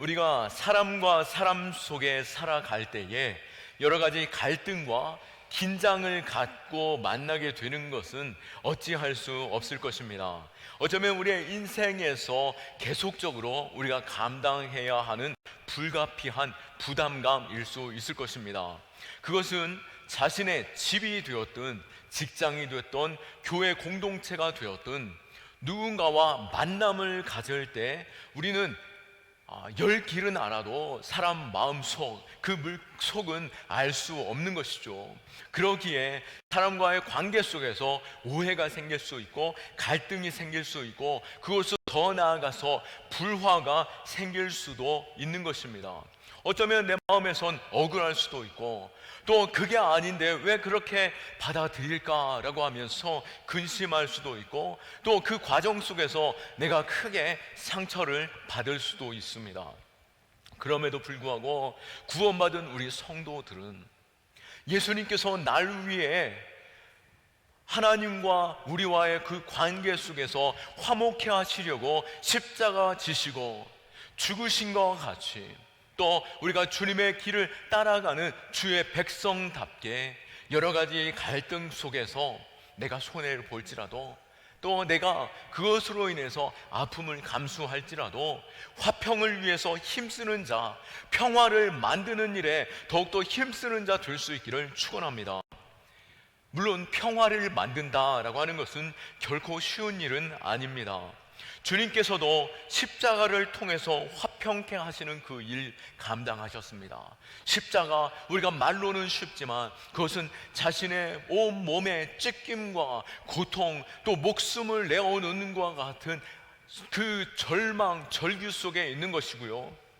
우리가 사람과 사람 속에 살아갈 때에 여러 가지 갈등과 긴장을 갖고 만나게 되는 것은 어찌할 수 없을 것입니다. 어쩌면 우리의 인생에서 계속적으로 우리가 감당해야 하는 불가피한 부담감일 수 있을 것입니다. 그것은 자신의 집이 되었든 직장이 되었든 교회 공동체가 되었든 누군가와 만남을 가질 때 우리는 열 길은 알아도 사람 마음속, 그 물속은 알 수 없는 것이죠. 그러기에 사람과의 관계 속에서 오해가 생길 수 있고 갈등이 생길 수 있고 그것을 더 나아가서 불화가 생길 수도 있는 것입니다. 어쩌면 내 마음에선 억울할 수도 있고 또 그게 아닌데 왜 그렇게 받아들일까라고 하면서 근심할 수도 있고 또 그 과정 속에서 내가 크게 상처를 받을 수도 있습니다. 그럼에도 불구하고 구원받은 우리 성도들은 예수님께서 날 위해 하나님과 우리와의 그 관계 속에서 화목해 하시려고 십자가 지시고 죽으신 것과 같이 또 우리가 주님의 길을 따라가는 주의 백성답게 여러 가지 갈등 속에서 내가 손해를 볼지라도 또 내가 그것으로 인해서 아픔을 감수할지라도 화평을 위해서 힘쓰는 자, 평화를 만드는 일에 더욱더 힘쓰는 자 될 수 있기를 축원합니다. 물론 평화를 만든다라고 하는 것은 결코 쉬운 일은 아닙니다. 주님께서도 십자가를 통해서 화평케 하시는 그 일 감당하셨습니다. 십자가, 우리가 말로는 쉽지만 그것은 자신의 온 몸의 찢김과 고통 또 목숨을 내어놓는 것과 같은 그 절망, 절규 속에 있는 것이고요,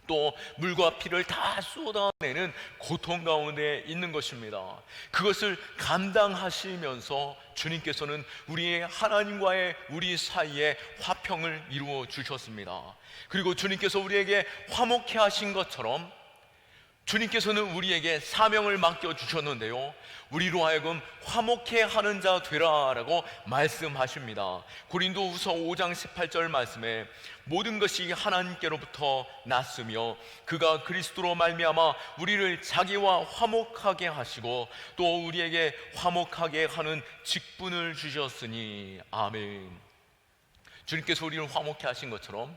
또 물과 피를 다 쏟아내는 고통 가운데 있는 것입니다. 그것을 감당하시면서 주님께서는 우리의 하나님과의 우리 사이에 화평을 이루어 주셨습니다. 그리고 주님께서 우리에게 화목해 하신 것처럼 주님께서는 우리에게 사명을 맡겨주셨는데요, 우리로 하여금 화목해 하는 자 되라라고 말씀하십니다. 고린도후서 5장 18절 말씀에 모든 것이 하나님께로부터 났으며 그가 그리스도로 말미암아 우리를 자기와 화목하게 하시고 또 우리에게 화목하게 하는 직분을 주셨으니 아멘. 주님께서 우리를 화목해 하신 것처럼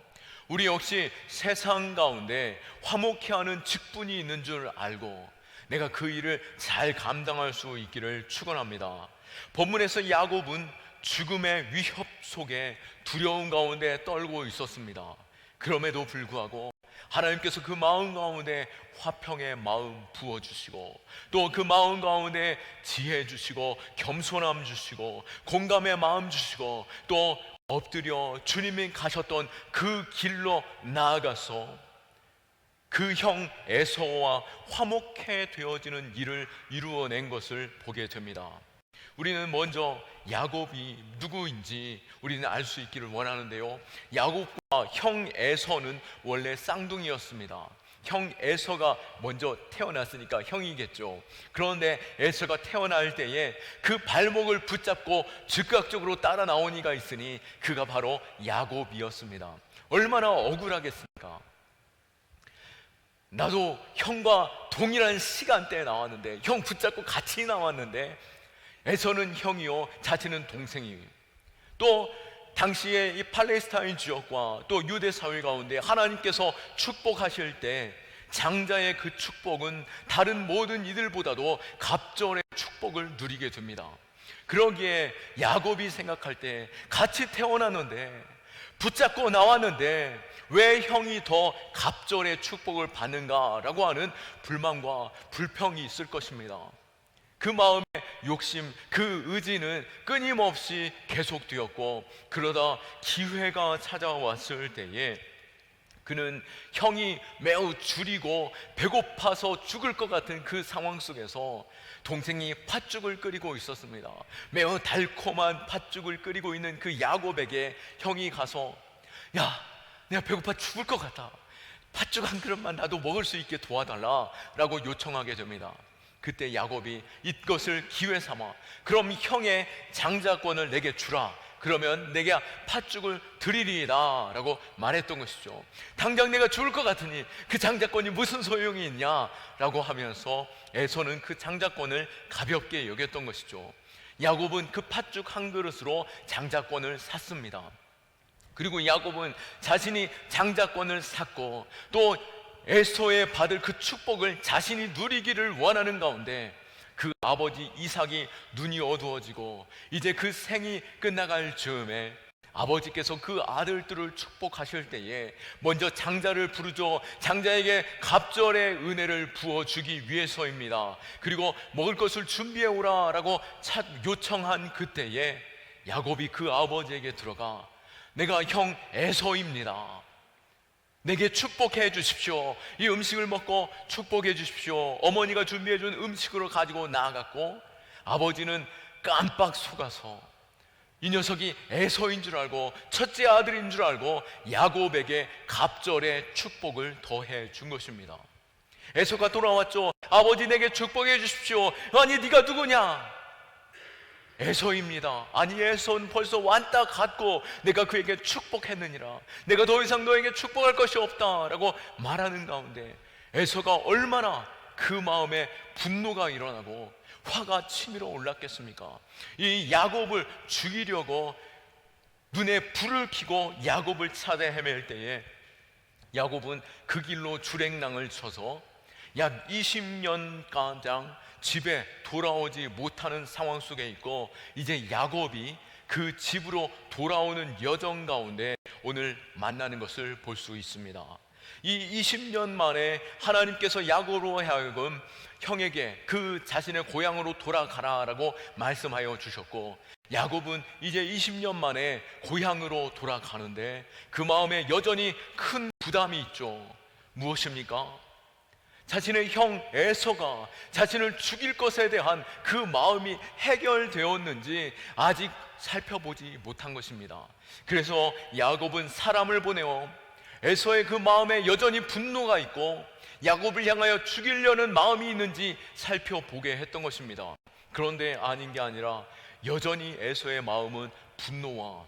우리 역시 세상 가운데 화목해 하는 직분이 있는 줄 알고 내가 그 일을 잘 감당할 수 있기를 축원합니다. 본문에서 야곱은 죽음의 위협 속에 두려움 가운데 떨고 있었습니다. 그럼에도 불구하고 하나님께서 그 마음 가운데 화평의 마음 부어주시고 또 그 마음 가운데 지혜 주시고 겸손함 주시고 공감의 마음 주시고 또 엎드려 주님이 가셨던 그 길로 나아가서 그 형 에서와 화목해 되어지는 일을 이루어낸 것을 보게 됩니다. 우리는 먼저 야곱이 누구인지 우리는 알 수 있기를 원하는데요, 야곱과 형 에서는 원래 쌍둥이였습니다. 형 에서가 먼저 태어났으니까 형이겠죠. 그런데 에서가 태어날 때에 그 발목을 붙잡고 즉각적으로 따라 나온 이가 있으니 그가 바로 야곱이었습니다. 얼마나 억울하겠습니까? 나도 형과 동일한 시간대에 나왔는데, 형 붙잡고 같이 나왔는데 에서는 형이요 자신은 동생이에요. 또 당시에 이 팔레스타인 지역과 또 유대 사회 가운데 하나님께서 축복하실 때 장자의 그 축복은 다른 모든 이들보다도 갑절의 축복을 누리게 됩니다. 그러기에 야곱이 생각할 때 같이 태어났는데 붙잡고 나왔는데 왜 형이 더 갑절의 축복을 받는가라고 하는 불만과 불평이 있을 것입니다. 그 마음의 욕심, 그 의지는 끊임없이 계속되었고 그러다 기회가 찾아왔을 때에 그는 형이 매우 줄이고 배고파서 죽을 것 같은 그 상황 속에서 동생이 팥죽을 끓이고 있었습니다. 매우 달콤한 팥죽을 끓이고 있는 그 야곱에게 형이 가서 야, 내가 배고파 죽을 것 같아, 팥죽 한 그릇만 나도 먹을 수 있게 도와달라 라고 요청하게 됩니다. 그때 야곱이 이것을 기회 삼아 그럼 형의 장자권을 내게 주라, 그러면 내게 팥죽을 드리리이다 라고 말했던 것이죠. 당장 내가 죽을 것 같으니 그 장자권이 무슨 소용이 있냐 라고 하면서 에서는 그 장자권을 가볍게 여겼던 것이죠. 야곱은 그 팥죽 한 그릇으로 장자권을 샀습니다. 그리고 야곱은 자신이 장자권을 샀고 또 에서의 받을 그 축복을 자신이 누리기를 원하는 가운데 그 아버지 이삭이 눈이 어두워지고 이제 그 생이 끝나갈 즈음에 아버지께서 그 아들들을 축복하실 때에 먼저 장자를 부르죠. 장자에게 갑절의 은혜를 부어주기 위해서입니다. 그리고 먹을 것을 준비해 오라 라고 요청한 그때에 야곱이 그 아버지에게 들어가 내가 형 에서입니다. 내게 축복해 주십시오. 이 음식을 먹고 축복해 주십시오. 어머니가 준비해 준 음식으로 가지고 나아갔고 아버지는 깜빡 속아서 이 녀석이 에서인 줄 알고 첫째 아들인 줄 알고 야곱에게 갑절의 축복을 더해 준 것입니다. 에서가 돌아왔죠. 아버지 내게 축복해 주십시오. 아니 네가 누구냐? 에서입니다. 아니 에서는 벌써 왔다 갔고 내가 그에게 축복했느니라. 내가 더 이상 너에게 축복할 것이 없다 라고 말하는 가운데 에서가 얼마나 그 마음에 분노가 일어나고 화가 치밀어 올랐겠습니까? 이 야곱을 죽이려고 눈에 불을 켜고 야곱을 찾아 헤맬 때에 야곱은 그 길로 주랭랑을 쳐서 약 20년가량 집에 돌아오지 못하는 상황 속에 있고 이제 야곱이 그 집으로 돌아오는 여정 가운데 오늘 만나는 것을 볼 수 있습니다. 이 20년 만에 하나님께서 야곱으로 하여금 형에게 그 자신의 고향으로 돌아가라라고 말씀하여 주셨고 야곱은 이제 20년 만에 고향으로 돌아가는데 그 마음에 여전히 큰 부담이 있죠. 무엇입니까? 자신의 형 에서가 자신을 죽일 것에 대한 그 마음이 해결되었는지 아직 살펴보지 못한 것입니다. 그래서 야곱은 사람을 보내어 에서의 그 마음에 여전히 분노가 있고 야곱을 향하여 죽이려는 마음이 있는지 살펴보게 했던 것입니다. 그런데 아닌 게 아니라 여전히 에서의 마음은 분노와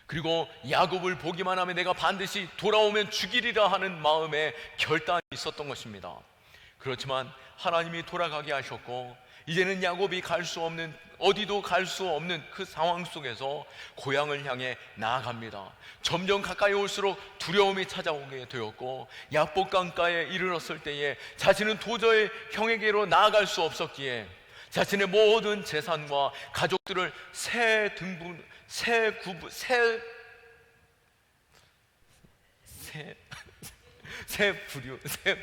그리고 야곱을 보기만 하면 내가 반드시 돌아오면 죽이리라 하는 마음에 결단이 있었던 것입니다. 그렇지만 하나님이 돌아가게 하셨고 이제는 야곱이 갈 수 없는 어디도 갈 수 없는 그 상황 속에서 고향을 향해 나아갑니다. 점점 가까이 올수록 두려움이 찾아오게 되었고 야복강가에 이르렀을 때에 자신은 도저히 형에게로 나아갈 수 없었기에 자신의 모든 재산과 가족들을 세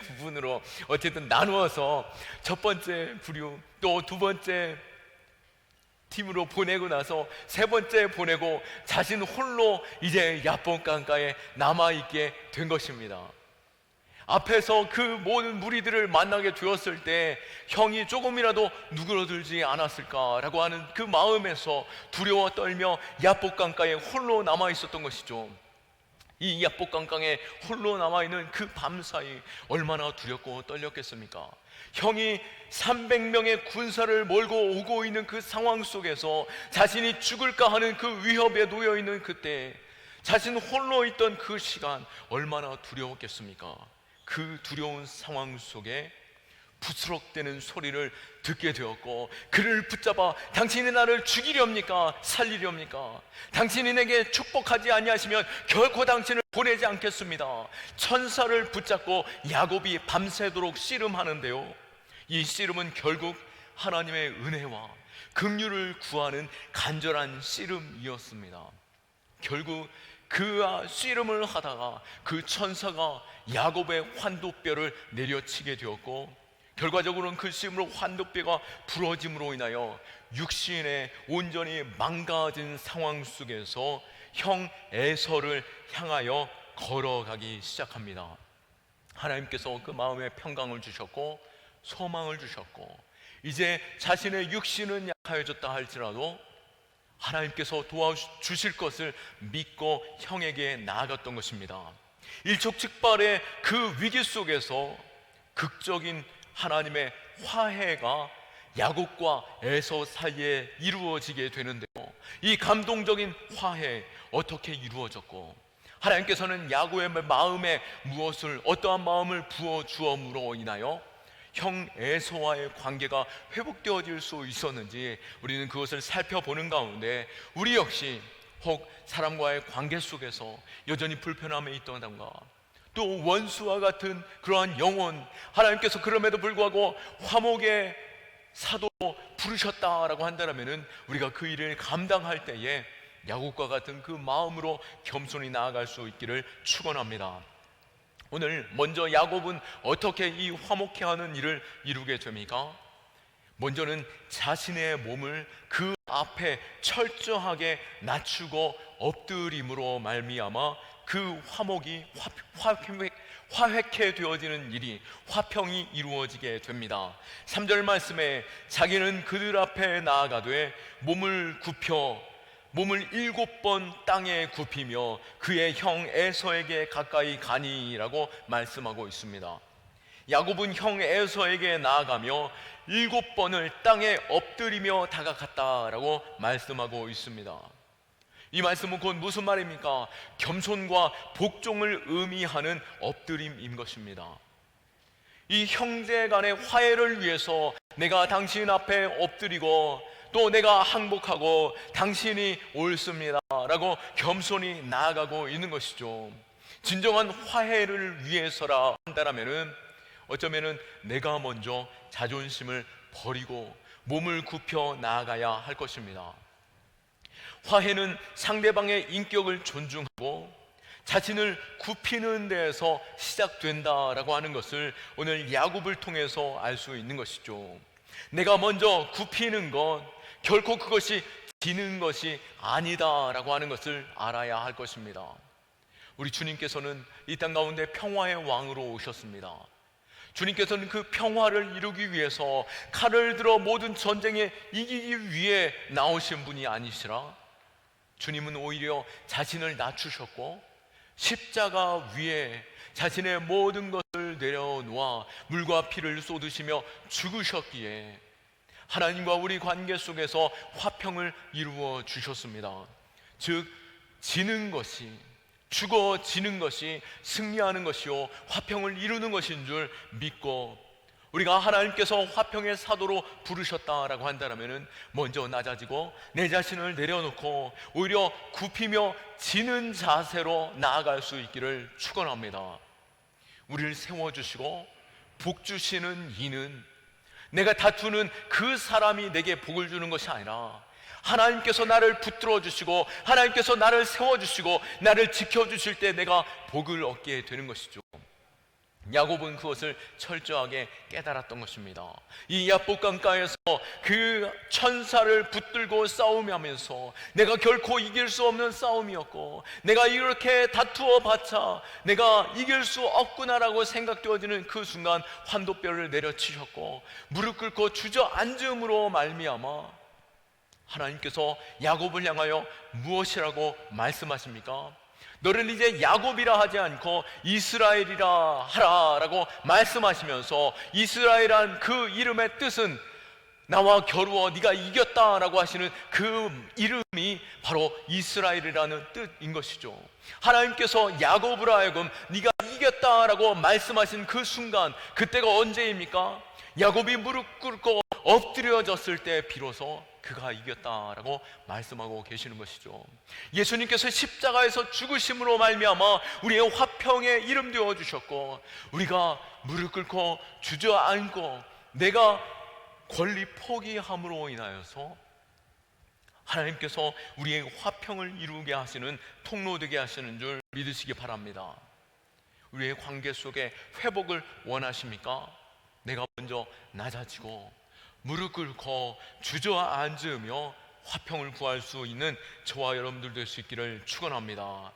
구분으로 어쨌든 나누어서 첫 번째 부류 또 두 번째 팀으로 보내고 나서 세 번째 보내고 자신 홀로 이제 야복강가에 남아있게 된 것입니다. 앞에서 그 모든 무리들을 만나게 되었을 때 형이 조금이라도 누그러들지 않았을까라고 하는 그 마음에서 두려워 떨며 야복강가에 홀로 남아있었던 것이죠. 이 야복강가에 홀로 남아있는 그 밤사이 얼마나 두렵고 떨렸겠습니까? 형이 300명의 군사를 몰고 오고 있는 그 상황 속에서 자신이 죽을까 하는 그 위협에 놓여있는 그때 자신 홀로 있던 그 시간 얼마나 두려웠겠습니까? 그 두려운 상황 속에 부스럭대는 소리를 듣게 되었고 그를 붙잡아 당신이 나를 죽이렵니까? 살리렵니까? 당신이 내게 축복하지 아니하시면 결코 당신을 보내지 않겠습니다. 천사를 붙잡고 야곱이 밤새도록 씨름하는데요, 이 씨름은 결국 하나님의 은혜와 긍휼을 구하는 간절한 씨름이었습니다. 결국 그 씨름을 하다가 그 천사가 야곱의 환도뼈를 내려치게 되었고 결과적으로는 그 씨름으로 환도뼈가 부러짐으로 인하여 육신에 온전히 망가진 상황 속에서 형 에서를 향하여 걸어가기 시작합니다. 하나님께서 그 마음에 평강을 주셨고 소망을 주셨고 이제 자신의 육신은 약하여졌다 할지라도 하나님께서 도와주실 것을 믿고 형에게 나아갔던 것입니다. 일촉즉발의 그 위기 속에서 극적인 하나님의 화해가 야곱과 에서 사이에 이루어지게 되는데요, 이 감동적인 화해 어떻게 이루어졌고, 하나님께서는 야곱의 마음에 어떠한 마음을 부어주었으로 인하여 형 에서와의 관계가 회복되어질 수 있었는지 우리는 그것을 살펴보는 가운데, 우리 역시 혹 사람과의 관계 속에서 여전히 불편함에 있던가, 또 원수와 같은 그러한 영혼, 하나님께서 그럼에도 불구하고 화목의 사도로 부르셨다라고 한다면 우리가 그 일을 감당할 때에 야곱과 같은 그 마음으로 겸손히 나아갈 수 있기를 축원합니다. 오늘 먼저 야곱은 어떻게 이 화목케 하는 일을 이루게 됩니까? 먼저는 자신의 몸을 그 앞에 철저하게 낮추고 엎드림으로 말미암아 그 화목이 화획해 되어지는 일이, 화평이 이루어지게 됩니다. 3절 말씀에 자기는 그들 앞에 나아가되 몸을 7번 땅에 굽히며 그의 형 에서에게 가까이 가니라고 말씀하고 있습니다. 야곱은 형 에서에게 나아가며 7번을 땅에 엎드리며 다가갔다라고 말씀하고 있습니다. 이 말씀은 곧 무슨 말입니까? 겸손과 복종을 의미하는 엎드림인 것입니다. 이 형제 간의 화해를 위해서 내가 당신 앞에 엎드리고 또 내가 항복하고 당신이 옳습니다 라고 겸손히 나아가고 있는 것이죠. 진정한 화해를 위해서라 한다면 어쩌면 내가 먼저 자존심을 버리고 몸을 굽혀 나아가야 할 것입니다. 화해는 상대방의 인격을 존중하고 자신을 굽히는 데에서 시작된다라고 하는 것을 오늘 야곱을 통해서 알 수 있는 것이죠. 내가 먼저 굽히는 것, 결코 그것이 지는 것이 아니다라고 하는 것을 알아야 할 것입니다. 우리 주님께서는 이 땅 가운데 평화의 왕으로 오셨습니다. 주님께서는 그 평화를 이루기 위해서 칼을 들어 모든 전쟁에 이기기 위해 나오신 분이 아니시라, 주님은 오히려 자신을 낮추셨고 십자가 위에 자신의 모든 것을 내려놓아 물과 피를 쏟으시며 죽으셨기에 하나님과 우리 관계 속에서 화평을 이루어 주셨습니다. 즉 지는 것이, 죽어지는 것이 승리하는 것이요 화평을 이루는 것인 줄 믿고, 우리가 하나님께서 화평의 사도로 부르셨다라고 한다면 먼저 낮아지고 내 자신을 내려놓고 오히려 굽히며 지는 자세로 나아갈 수 있기를 축원합니다. 우리를 세워주시고 복 주시는 이는 내가 다투는 그 사람이 내게 복을 주는 것이 아니라 하나님께서 나를 붙들어 주시고 하나님께서 나를 세워주시고 나를 지켜주실 때 내가 복을 얻게 되는 것이죠. 야곱은 그것을 철저하게 깨달았던 것입니다. 이 야복강가에서 그 천사를 붙들고 싸움하면서 내가 결코 이길 수 없는 싸움이었고, 내가 이렇게 다투어 봤자 내가 이길 수 없구나라고 생각되어지는 그 순간 환도뼈를 내려치셨고 무릎 꿇고 주저앉음으로 말미암아 하나님께서 야곱을 향하여 무엇이라고 말씀하십니까? 너를 이제 야곱이라 하지 않고 이스라엘이라 하라라고 말씀하시면서, 이스라엘이란 그 이름의 뜻은 나와 겨루어 네가 이겼다라고 하시는 그 이름이 바로 이스라엘이라는 뜻인 것이죠. 하나님께서 야곱으로 하여금 네가 이겼다라고 말씀하신 그 순간, 그때가 언제입니까? 야곱이 무릎 꿇고 엎드려졌을 때 비로소 그가 이겼다라고 말씀하고 계시는 것이죠. 예수님께서 십자가에서 죽으심으로 말미암아 우리의 화평에 이름 되어 주셨고, 우리가 무릎 꿇고 주저앉고 내가 권리 포기함으로 인하여서 하나님께서 우리의 화평을 이루게 하시는, 통로 되게 하시는 줄 믿으시기 바랍니다. 우리의 관계 속에 회복을 원하십니까? 내가 먼저 낮아지고 무릎 꿇고 주저앉으며 화평을 구할 수 있는 저와 여러분들 될 수 있기를 축원합니다.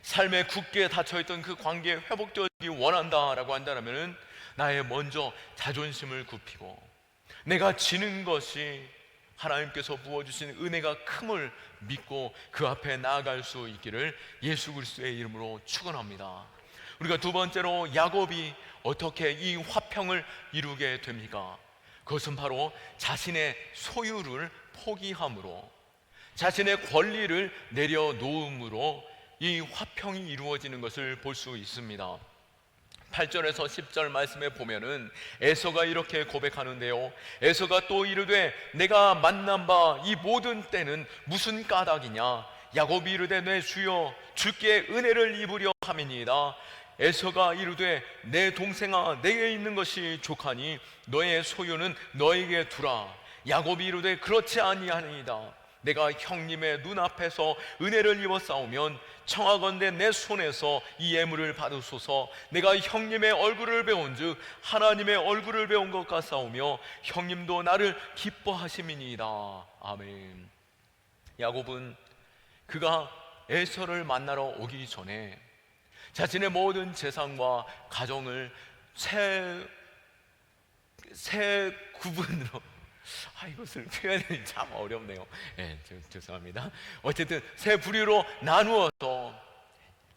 삶에 굳게 닫혀있던 그 관계에 회복되기 원한다라고 한다면 나의 먼저 자존심을 굽히고 내가 지는 것이 하나님께서 부어주신 은혜가 큼을 믿고 그 앞에 나아갈 수 있기를 예수 그리스도의 이름으로 축원합니다. 우리가 두 번째로 야곱이 어떻게 이 화평을 이루게 됩니까? 그것은 바로 자신의 소유를 포기함으로, 자신의 권리를 내려놓음으로 이 화평이 이루어지는 것을 볼 수 있습니다. 8절에서 10절 말씀에 보면은 에서가 이렇게 고백하는데요, 에서가 또 이르되 내가 만난 바 이 모든 때는 무슨 까닭이냐. 야곱이 이르되 내 주여 주께 은혜를 입으려 함이니이다. 에서가 이르되 내 동생아 내게 있는 것이 족하니 너의 소유는 너에게 두라. 야곱이 이르되 그렇지 아니하니이다. 내가 형님의 눈앞에서 은혜를 입었사오면 청하건대 내 손에서 이 예물을 받으소서. 내가 형님의 얼굴을 배운즉 하나님의 얼굴을 배운 것 같사오며 형님도 나를 기뻐하심이니이다. 아멘. 야곱은 그가 에서를 만나러 오기 전에 자신의 모든 재산과 가정을 세 구분으로, 이것을 표현하기 참 어렵네요. 죄송합니다. 어쨌든 세 부류로 나누어서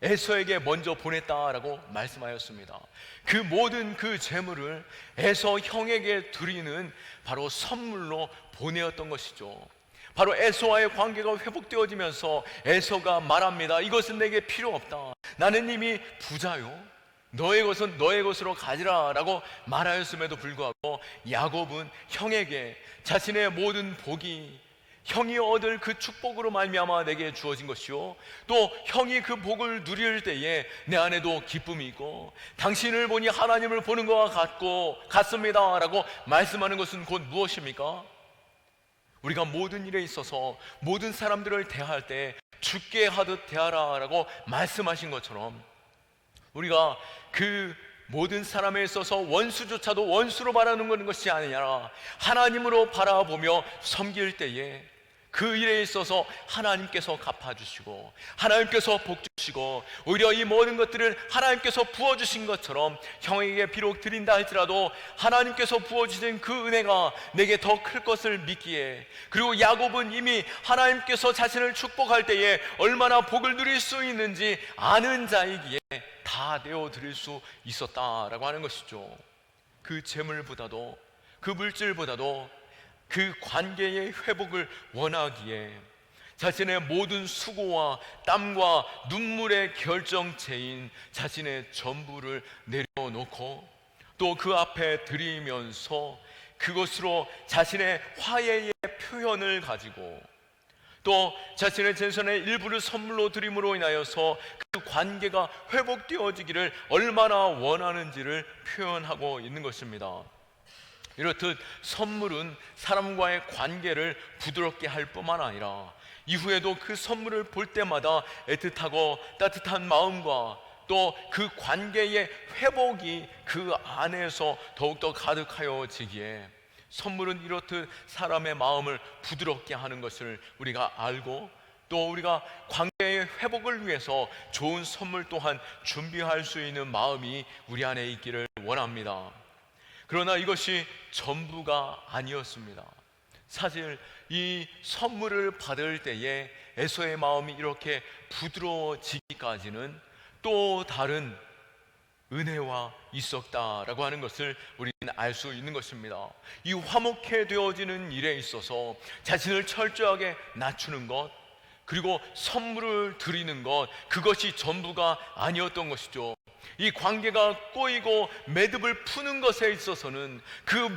에서에게 먼저 보냈다라고 말씀하였습니다. 그 모든 그 재물을 에서 형에게 드리는 바로 선물로 보내었던 것이죠. 바로 에서와의 관계가 회복되어지면서 에서가 말합니다. 이것은 내게 필요 없다. 나는 이미 부자요. 너의 것은 너의 것으로 가지라 라고 말하였음에도 불구하고 야곱은 형에게 자신의 모든 복이 형이 얻을 그 축복으로 말미암아 내게 주어진 것이요, 또 형이 그 복을 누릴 때에 내 안에도 기쁨이 있고 당신을 보니 하나님을 보는 것과 같습니다 라고 말씀하는 것은 곧 무엇입니까? 우리가 모든 일에 있어서 모든 사람들을 대할 때 주께 하듯 대하라 라고 말씀하신 것처럼 우리가 그 모든 사람에 있어서 원수조차도 원수로 바라는 것이 아니라 하나님으로 바라보며 섬길 때에 그 일에 있어서 하나님께서 갚아주시고 하나님께서 복주시고 오히려 이 모든 것들을 하나님께서 부어주신 것처럼 형에게 비록 드린다 할지라도 하나님께서 부어주신 그 은혜가 내게 더 클 것을 믿기에, 그리고 야곱은 이미 하나님께서 자신을 축복할 때에 얼마나 복을 누릴 수 있는지 아는 자이기에 다 내어드릴 수 있었다라고 하는 것이죠. 그 재물보다도 그 물질보다도 그 관계의 회복을 원하기에 자신의 모든 수고와 땀과 눈물의 결정체인 자신의 전부를 내려놓고 또 그 앞에 드리면서 그것으로 자신의 화해의 표현을 가지고 또 자신의 재산의 일부를 선물로 드림으로 인하여서 그 관계가 회복되어지기를 얼마나 원하는지를 표현하고 있는 것입니다. 이렇듯 선물은 사람과의 관계를 부드럽게 할 뿐만 아니라 이후에도 그 선물을 볼 때마다 애틋하고 따뜻한 마음과 또 그 관계의 회복이 그 안에서 더욱더 가득하여지기에 선물은 이렇듯 사람의 마음을 부드럽게 하는 것을 우리가 알고, 또 우리가 관계의 회복을 위해서 좋은 선물 또한 준비할 수 있는 마음이 우리 안에 있기를 원합니다. 그러나 이것이 전부가 아니었습니다. 사실 이 선물을 받을 때에 에서의 마음이 이렇게 부드러워지기까지는 또 다른 은혜와 있었다라고 하는 것을 우리는 알 수 있는 것입니다. 이 화목해 되어지는 일에 있어서 자신을 철저하게 낮추는 것, 그리고 선물을 드리는 것, 그것이 전부가 아니었던 것이죠. 이 관계가 꼬이고 매듭을 푸는 것에 있어서는 그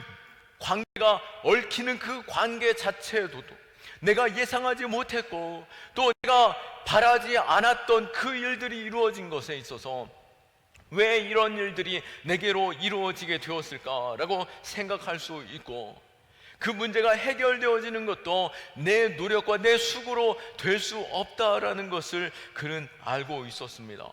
관계가 얽히는 그 관계 자체에도 내가 예상하지 못했고 또 내가 바라지 않았던 그 일들이 이루어진 것에 있어서 왜 이런 일들이 내게로 이루어지게 되었을까라고 생각할 수 있고, 그 문제가 해결되어지는 것도 내 노력과 내 수고로 될 수 없다라는 것을 그는 알고 있었습니다.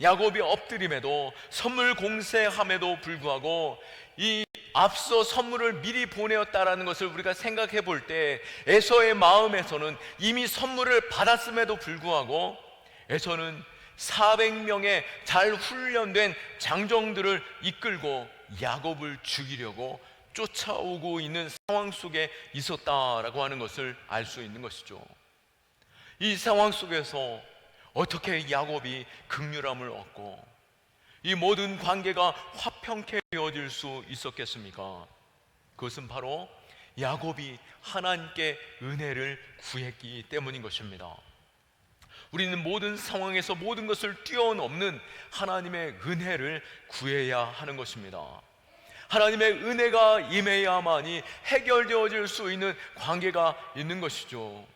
야곱이 엎드림에도 선물 공세함에도 불구하고 이 앞서 선물을 미리 보내었다라는 것을 우리가 생각해 볼 때 에서의 마음에서는 이미 선물을 받았음에도 불구하고 에서는 400명의 잘 훈련된 장정들을 이끌고 야곱을 죽이려고 쫓아오고 있는 상황 속에 있었다라고 하는 것을 알 수 있는 것이죠. 이 상황 속에서 어떻게 야곱이 긍휼함을 얻고 이 모든 관계가 화평케 되어질 수 있었겠습니까? 그것은 바로 야곱이 하나님께 은혜를 구했기 때문인 것입니다. 우리는 모든 상황에서 모든 것을 뛰어넘는 하나님의 은혜를 구해야 하는 것입니다. 하나님의 은혜가 임해야만이 해결되어질 수 있는 관계가 있는 것이죠.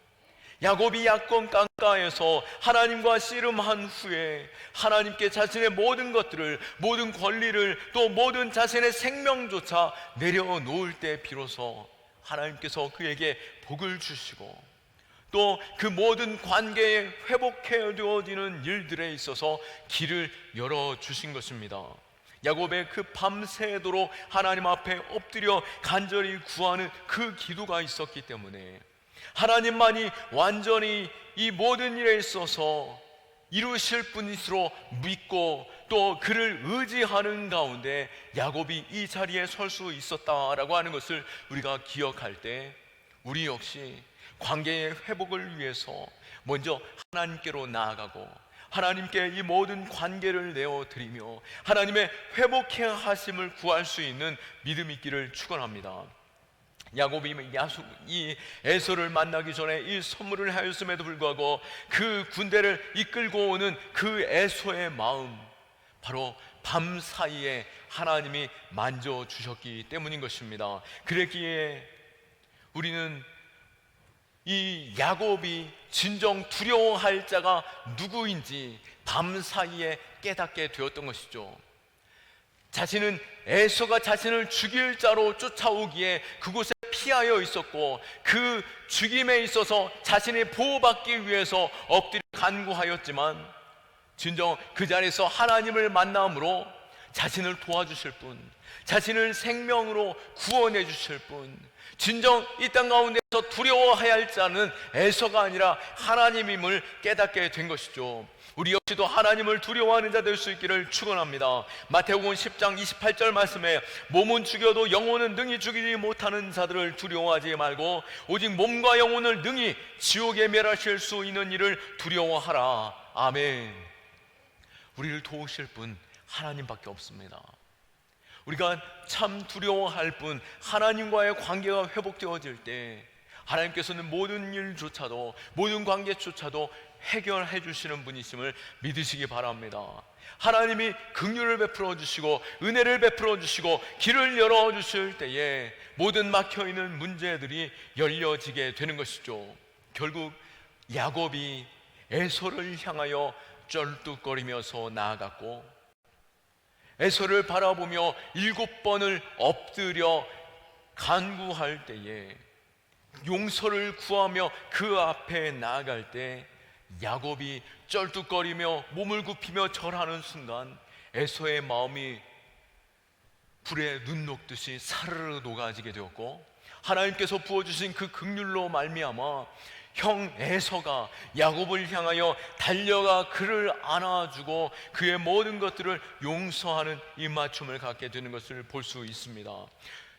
야곱이 약간 강가에서 하나님과 씨름한 후에 하나님께 자신의 모든 것들을, 모든 권리를, 또 모든 자신의 생명조차 내려놓을 때 비로소 하나님께서 그에게 복을 주시고 또 그 모든 관계에 회복되어지는 일들에 있어서 길을 열어주신 것입니다. 야곱의 그 밤새도록 하나님 앞에 엎드려 간절히 구하는 그 기도가 있었기 때문에 하나님만이 완전히 이 모든 일에 있어서 이루실 분이시로 믿고 또 그를 의지하는 가운데 야곱이 이 자리에 설 수 있었다라고 하는 것을 우리가 기억할 때 우리 역시 관계의 회복을 위해서 먼저 하나님께로 나아가고 하나님께 이 모든 관계를 내어드리며 하나님의 회복해 하심을 구할 수 있는 믿음 있기를 축원합니다. 야곱이 이 에서를 만나기 전에 이 선물을 하였음에도 불구하고 그 군대를 이끌고 오는 그 에서의 마음, 바로 밤 사이에 하나님이 만져주셨기 때문인 것입니다. 그랬기에 우리는 이 야곱이 진정 두려워할 자가 누구인지 밤 사이에 깨닫게 되었던 것이죠. 자신은 에서가 자신을 죽일 자로 쫓아오기에 그곳에 피하여 있었고 그 죽임에 있어서 자신이 보호받기 위해서 엎드려 간구하였지만 진정 그 자리에서 하나님을 만남으로 자신을 도와주실 분, 자신을 생명으로 구원해 주실 분, 진정 이 땅 가운데서 두려워해야 할 자는 에서가 아니라 하나님임을 깨닫게 된 것이죠. 우리 역시도 하나님을 두려워하는 자 될 수 있기를 축원합니다. 마태복음 10장 28절 말씀에 몸은 죽여도 영혼은 능히 죽이지 못하는 자들을 두려워하지 말고 오직 몸과 영혼을 능히 지옥에 멸하실 수 있는 이를 두려워하라. 아멘. 우리를 도우실 분 하나님밖에 없습니다. 우리가 참 두려워할 분, 하나님과의 관계가 회복되어질 때 하나님께서는 모든 일조차도, 모든 관계조차도 해결해 주시는 분이심을 믿으시기 바랍니다. 하나님이 긍휼을 베풀어 주시고 은혜를 베풀어 주시고 길을 열어 주실 때에 모든 막혀 있는 문제들이 열려지게 되는 것이죠. 결국 야곱이 에서를 향하여 쩔뚝거리면서 나아갔고 에서를 바라보며 7번을 엎드려 간구할 때에 용서를 구하며 그 앞에 나아갈 때 야곱이 쩔뚝거리며 몸을 굽히며 절하는 순간 에서의 마음이 불에 눈 녹듯이 사르르 녹아지게 되었고 하나님께서 부어주신 그 긍휼로 말미암아 형 에서가 야곱을 향하여 달려가 그를 안아주고 그의 모든 것들을 용서하는 입맞춤을 갖게 되는 것을 볼 수 있습니다.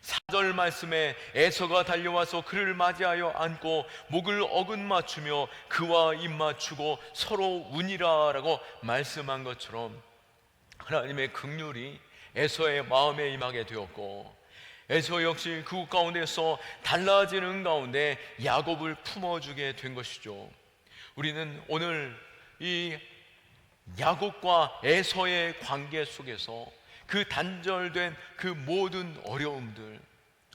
4절 말씀에 에서가 달려와서 그를 맞이하여 안고 목을 어긋맞추며 그와 입맞추고 서로 우니라 라고 말씀한 것처럼 하나님의 긍휼이 에서의 마음에 임하게 되었고 에서 역시 그 가운데서 달라지는 가운데 야곱을 품어주게 된 것이죠. 우리는 오늘 이 야곱과 에서의 관계 속에서 그 단절된 그 모든 어려움들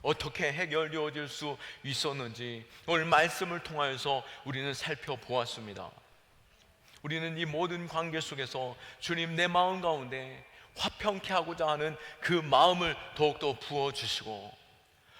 어떻게 해결되어질 수 있었는지 오늘 말씀을 통하여서 우리는 살펴보았습니다. 우리는 이 모든 관계 속에서 주님 내 마음 가운데 화평케 하고자 하는 그 마음을 더욱더 부어주시고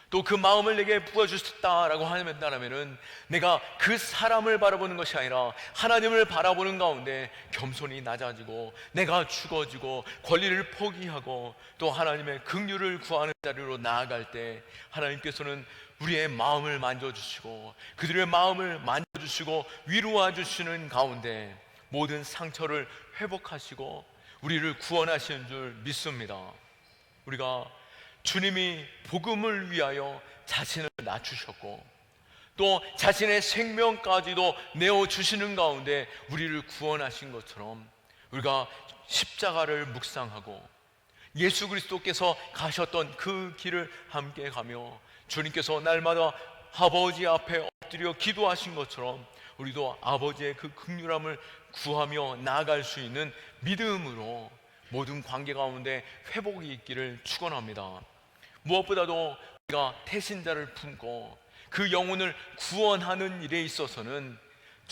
또 그 마음을 내게 부어주셨다라고 한다면 내가 그 사람을 바라보는 것이 아니라 하나님을 바라보는 가운데 겸손히 낮아지고 내가 죽어지고 권리를 포기하고 또 하나님의 긍휼을 구하는 자리로 나아갈 때 하나님께서는 우리의 마음을 만져주시고 그들의 마음을 만져주시고 위로해 주시는 가운데 모든 상처를 회복하시고 우리를 구원하시는 줄 믿습니다. 우리가 주님이 복음을 위하여 자신을 낮추셨고 또 자신의 생명까지도 내어주시는 가운데 우리를 구원하신 것처럼 우리가 십자가를 묵상하고 예수 그리스도께서 가셨던 그 길을 함께 가며 주님께서 날마다 아버지 앞에 엎드려 기도하신 것처럼 우리도 아버지의 그 긍휼함을 구하며 나아갈 수 있는 믿음으로 모든 관계 가운데 회복이 있기를 축원합니다. 무엇보다도 우리가 태신자를 품고 그 영혼을 구원하는 일에 있어서는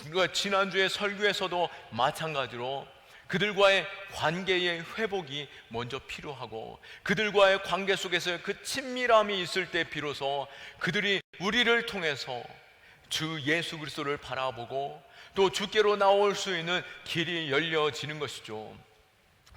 우리가 지난주에 설교에서도 마찬가지로 그들과의 관계의 회복이 먼저 필요하고, 그들과의 관계 속에서 그 친밀함이 있을 때 비로소 그들이 우리를 통해서 주 예수 그리스도를 바라보고 또 주께로 나올 수 있는 길이 열려지는 것이죠.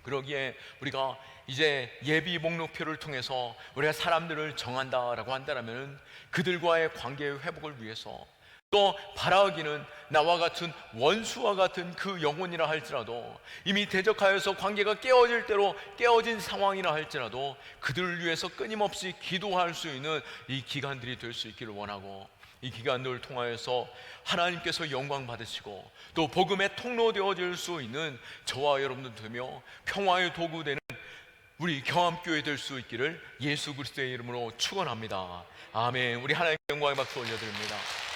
그러기에 우리가 이제 예비 목록표를 통해서 우리가 사람들을 정한다라고 한다면 그들과의 관계의 회복을 위해서, 또 바라기는 나와 같은 원수와 같은 그 영혼이라 할지라도, 이미 대적하여서 관계가 깨어질 대로 깨어진 상황이라 할지라도 그들을 위해서 끊임없이 기도할 수 있는 이 기간들이 될 수 있기를 원하고, 이 기간들을 통하여서 하나님께서 영광 받으시고 또 복음의 통로 되어질 수 있는 저와 여러분들 되며 평화의 도구 되는 우리 경암교회 될 수 있기를 예수 그리스도의 이름으로 축원합니다. 아멘. 우리 하나님께 영광의 박수 올려드립니다.